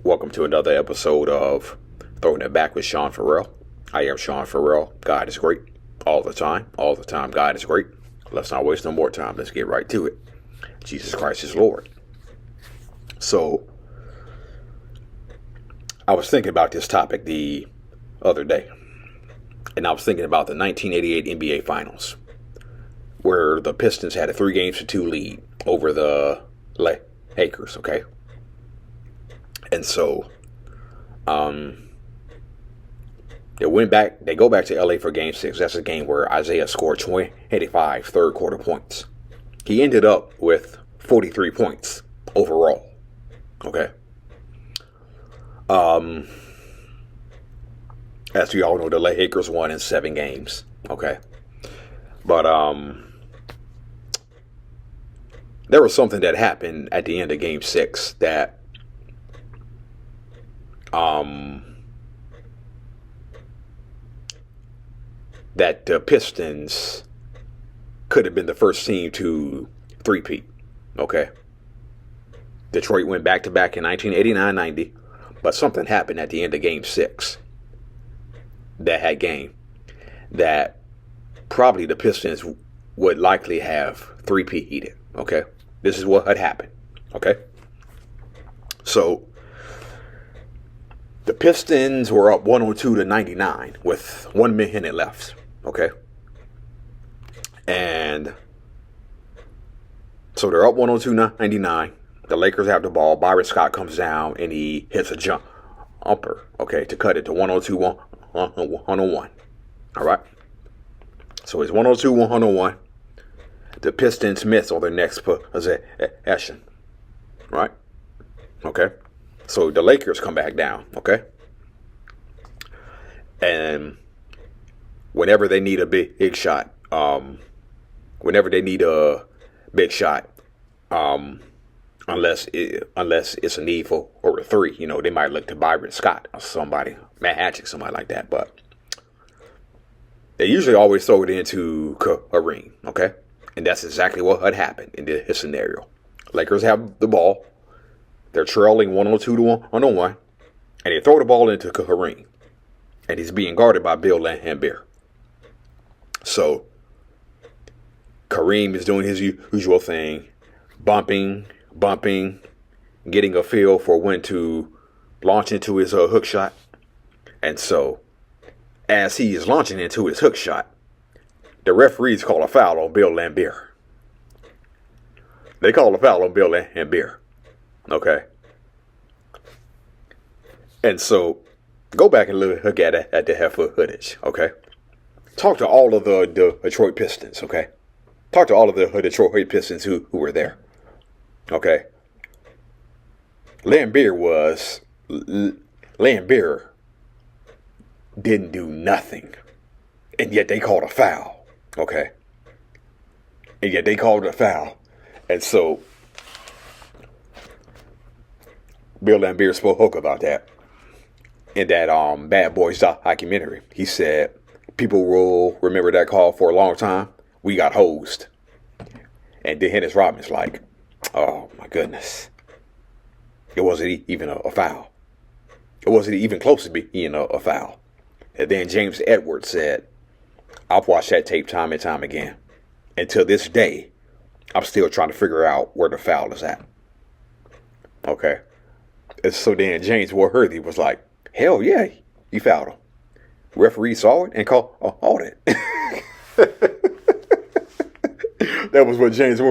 Welcome to another episode of Throwing It Back with Sean Farrell. I am Sean Farrell. God is great all the time. All the time, God is great. Let's not waste no more time. Let's get right to it. Jesus Christ is Lord. So, I was thinking about this topic the other day. And I was thinking about the 1988 NBA Finals, where the Pistons had a 3-2 lead over the Lakers, okay? And so, they go back to LA for game 6. That's a game where Isaiah scored 25 third quarter points. He ended up with 43 points overall. Okay. As we all know, the Lakers won in 7 games. Okay. But, there was something that happened at the end of game 6 that the Pistons could have been the first team to three-peat. Okay. Detroit went back-to-back in 1989-90, but something happened at the end of game 6 that probably the Pistons would likely have three-peated. Okay. This is what had happened. Okay. So, the Pistons were up 102-99 with 1 minute left. Okay. And so they're up 102-99. The Lakers have the ball. Byron Scott comes down and he hits a jumper, okay, to cut it to 102-101. All right. So it's 102-101. The Pistons miss on their next possession. Right? Okay. So the Lakers come back down, okay? And whenever they need a big shot, unless it's a need for or a 3, they might look to Byron Scott or somebody, Matt Hatchick, somebody like that. But they usually always throw it into Kareem, okay? And that's exactly what had happened in this scenario. Lakers have the ball. They're trailing 102-101, and they throw the ball into Kareem, and he's being guarded by Bill Laimbeer. So Kareem is doing his usual thing, bumping, getting a feel for when to launch into his hook shot. And so, as he is launching into his hook shot, the referees call a foul on Bill Laimbeer. They call a foul on Bill Laimbeer. Okay. And so, go back and look at the footage, okay? Talk to all of the Detroit Pistons, okay? Talk to all of the Detroit Pistons who were there, okay? Laimbeer didn't do nothing, and yet they called a foul, okay? And yet they called a foul, and so Bill Laimbeer spoke about that in that Bad Boys documentary. He said, people will remember that call for a long time. We got hosed. And Dennis Rodman's like, oh my goodness. It wasn't even a foul. It wasn't even close to being a foul. And then James Edwards said, I've watched that tape time and time again. And to this day, I'm still trying to figure out where the foul is at. Okay. And so then James Worthy was like, hell yeah, you fouled him. Referee saw it and called it. That was what James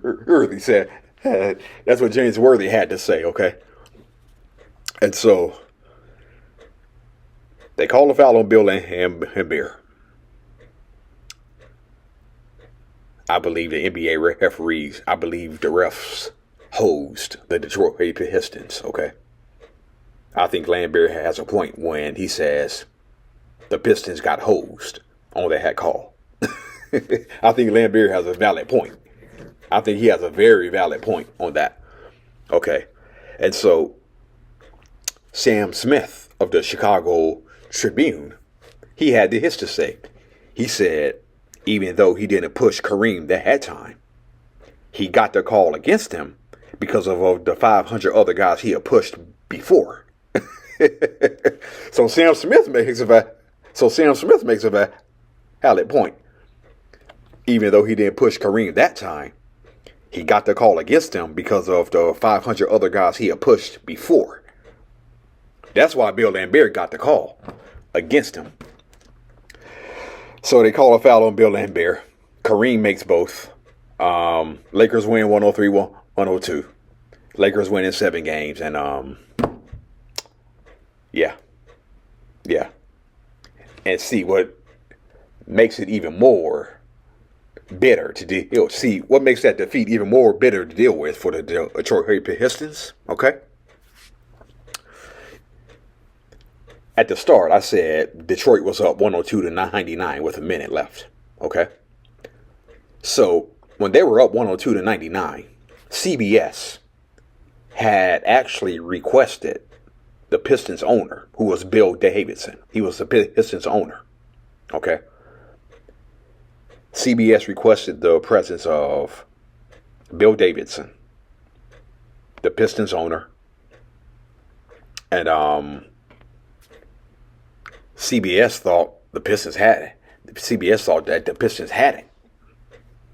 Worthy said. That's what James Worthy had to say, okay? And so they called a foul on Bill Laimbeer. I believe the NBA referees, I believe the refs hosed the Detroit Pistons, okay? I think Laimbeer has a point when he says the Pistons got hosed on that call. I think Laimbeer has a valid point. I think he has a very valid point on that. Okay. And so Sam Smith of the Chicago Tribune, he had this to say. He said, even though he didn't push Kareem that time, he got the call against him because of the 500 other guys he had pushed before. So Sam Smith makes a valid point. Even though he didn't push Kareem that time, he got the call against him because of the 500 other guys he had pushed before. That's why Bill Laimbeer got the call against him. So they call a foul on Bill Laimbeer. Kareem makes both. Lakers win 103-102. Lakers win in 7 games. And yeah. And see what makes it even more bitter to deal. See what makes that defeat even more bitter to deal with for the Detroit Pistons. Okay. At the start, I said Detroit was up 102-99 with a minute left. Okay. So when they were up 102-99, CBS had actually requested the Pistons owner, who was Bill Davidson. He was the Pistons owner. Okay. CBS requested the presence of Bill Davidson, the Pistons owner, and CBS thought the Pistons had it. CBS thought that the Pistons had it.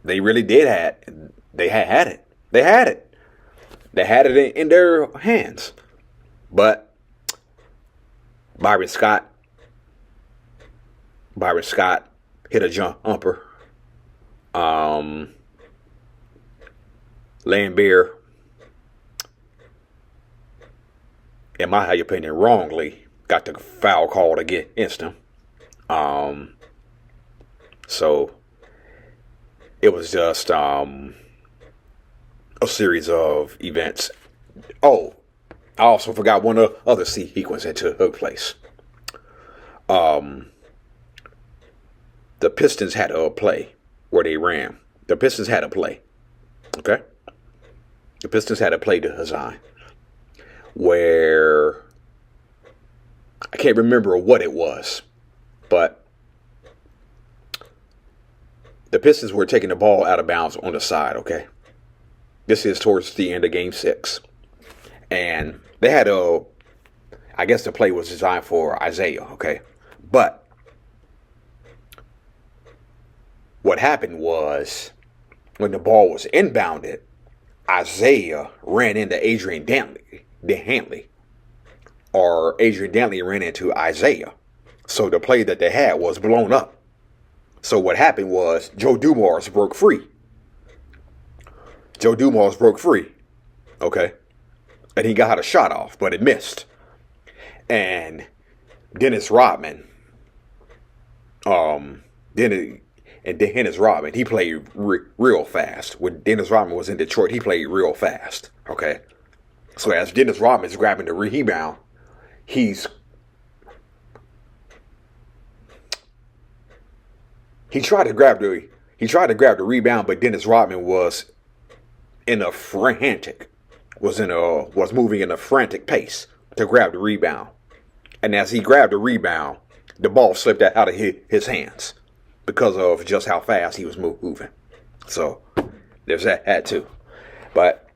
They really did have it. They had it. They had it. They had it in their hands. But Byron Scott hit a jumper. Laimbeer, in my opinion, wrongly got the foul called against him. So it was just a series of events. Oh, I also forgot one other sequence that took place. The Pistons had a play where they ran. The Pistons had a play. Okay? The Pistons had a play to design where I can't remember what it was, but the Pistons were taking the ball out of bounds on the side, okay? This is towards the end of Game 6. And they had I guess the play was designed for Isaiah, okay? But what happened was when the ball was inbounded, Isaiah ran into Adrian Dantley. Or Adrian Dantley ran into Isaiah. So the play that they had was blown up. So what happened was Joe Dumars broke free. Okay? And he got a shot off, but it missed. And Dennis Rodman, he played real fast. When Dennis Rodman was in Detroit, he played real fast. Okay? So as Dennis Rodman's grabbing the rebound, he tried to grab the rebound, but Dennis Rodman was moving in a frantic pace to grab the rebound. And as he grabbed the rebound, the ball slipped out of his hands because of just how fast he was moving. So there's that too. But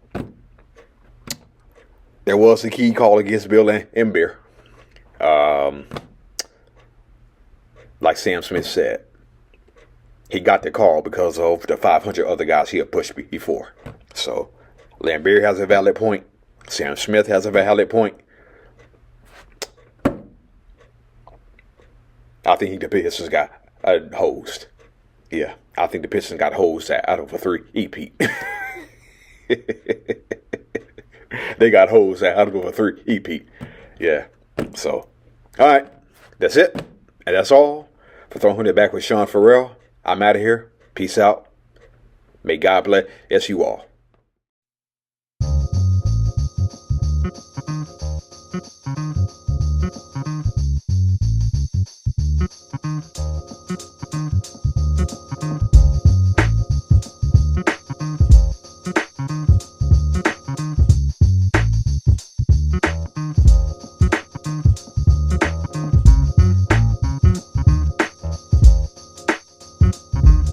there was a key call against Bill Laimbeer. Like Sam Smith said, he got the call because of the 500 other guys he had pushed before. So Laimbeer has a valid point. Sam Smith has a valid point. I think the Pistons got hosed. Yeah, I think the Pistons got hosed out of a 3-peat. They got hosed out of a 3-peat. Yeah. So, all right. That's it. And that's all for Throwing It Back with Sean Farrell. I'm out of here. Peace out. May God bless you all.